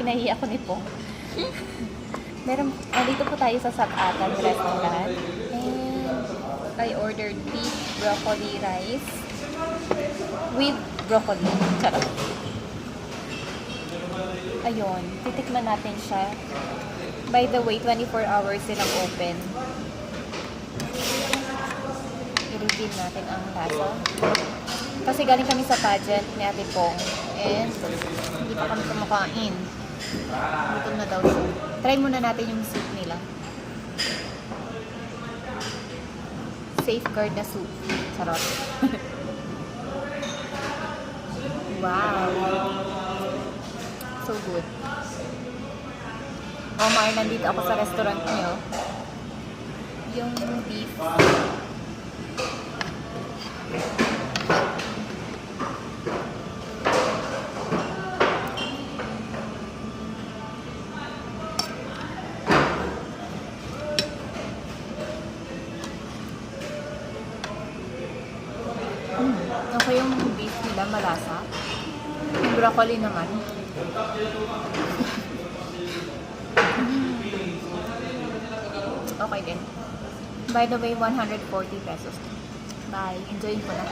Nahiya ako ni Pong. Dito po tayo sa Satatan Restaurant. And I ordered beef broccoli rice with broccoli. Charot. Ayun, titikman natin siya. By the way, 24 hours silang open. I-review natin ang lasa. Kasi galing kami sa pageant ni Ate Pong. And hindi pa kami kumakain. Gutom na daw siya. Try muna natin yung soup nila. Safeguard na soup. Charot. Wow. So good. Oh, Mar, nandito ako sa restaurant niyo. Yung beef. Okay yung beef nila, malasa. Yung broccoli naman. Okay din. By the way, 140 pesos. Bye. Enjoy ko na.